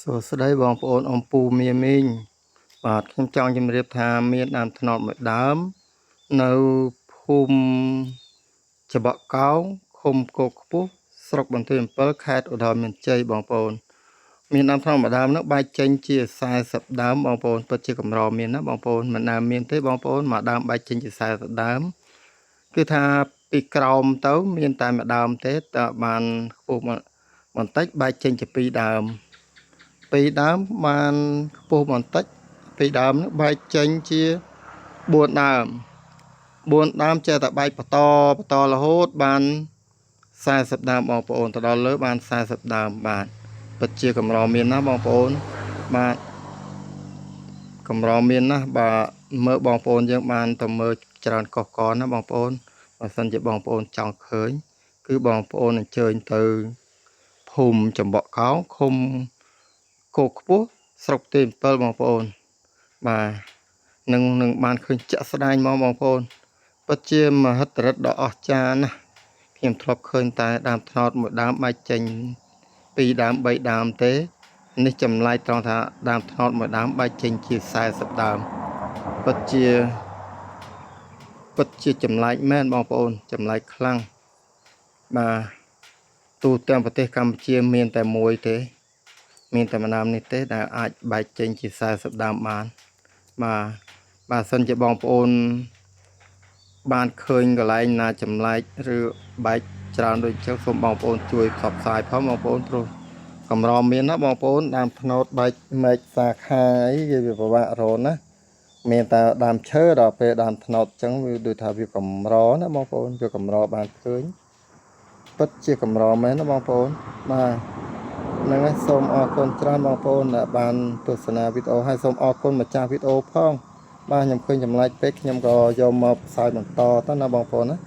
សួស្តីបងប្អូនអំពូមីមីងបាទខ្ញុំចង់ជម្រាបថាមានដើមត្នោតមួយដើមនៅភូមិច្បក់កោងឃុំគោកខ្ពស់ស្រុកបន្ទាយអំពិលខេត្តឧត្តរមានជ័យបងប្អូនមានដើមត្នោតមួយដើមនោះបែកចេញជា40ដើមបងប្អូនពិតជាកម្រមានណាបងប្អូនមិនដើមមានទេបងប្អូនមួយដើមបែកចេញជា40ដើមគឺថាពីក្រោមទៅមានតែមួយដើមទេតើបានខ្ពស់បន្តិចបែកចេញជា2ដើម2ដើមបានខ្ពស់បន្តិច2ដើមនោះបែកចេញជា4ដើម4ដើមចេះតែបែកបន្តរហូតបាន40ដើមបងប្អូនទៅដល់លើបាន40ដើមបាទពិតជាកម្រមានណាស់បងប្អូនបាទកម្រមានណាស់បាទមើលបងប្អូនយើងបានទៅមើលច្រើនកុះកណាបងប្អូនបើសិនជាបងប្អូនចង់ឃើញគឺបងប្អូនអញ្ជើញទៅភូមិចំបក់កោងឃុំគោកខ្ពស់ស្រុកទេ7បងប្អូនបាទនឹងបានឃើញជាក់ស្ដែងមកបងប្អូនពិតជាមហិទ្ធិឫទ្ធិដ៏អស្ចារ្យណាស់ខ្ញុំធ្លាប់ឃើញតែដើមត្នោតមួយដើមបែកចេញ2ដើម3ដើមទេនេះចម្លែកត្រង់ថាដើមត្នោតមួយដើមបែកចេញជា40ដើមពិតជាចម្លែកមែនបងប្អូនចម្លែកខ្លាំងបាទទូទាំងប្រទេសកម្ពុជាមានតែមួយទេមានតែម្ដងនេះទេដែលអាចបែកចេញជា40ដើមបានបាទសិនជាបងប្អូនបានឃើញកន្លែងណាចម្លែកឬបែកច្រើនដូចចឹងសូមបងប្អូនជួយផ្សព្វផ្សាយផងបងប្អូនព្រោះកម្រមានណាបងប្អូនដើមត្នោតបែកមែកសាខាអីវាពិបាករកណាមានតែដើមឈើដល់ពេលដើមត្នោតចឹងវាដូចថាវាកម្រណាបងប្អូនវាកម្របានឃើញពិតជាកម្រមែនណាបងប្អូនបាទហ្នឹងហើយសូមអរគុណច្រើនបងប្អូនដែលបានទស្សនាវីដេអូហើយសូមអរគុណម្ចាស់វីដេអូផងបាទខ្ញុំឃើញចម្លែកពេកខ្ញុំក៏យកមកផ្សាយបន្តទៅណាបងប្អូនណា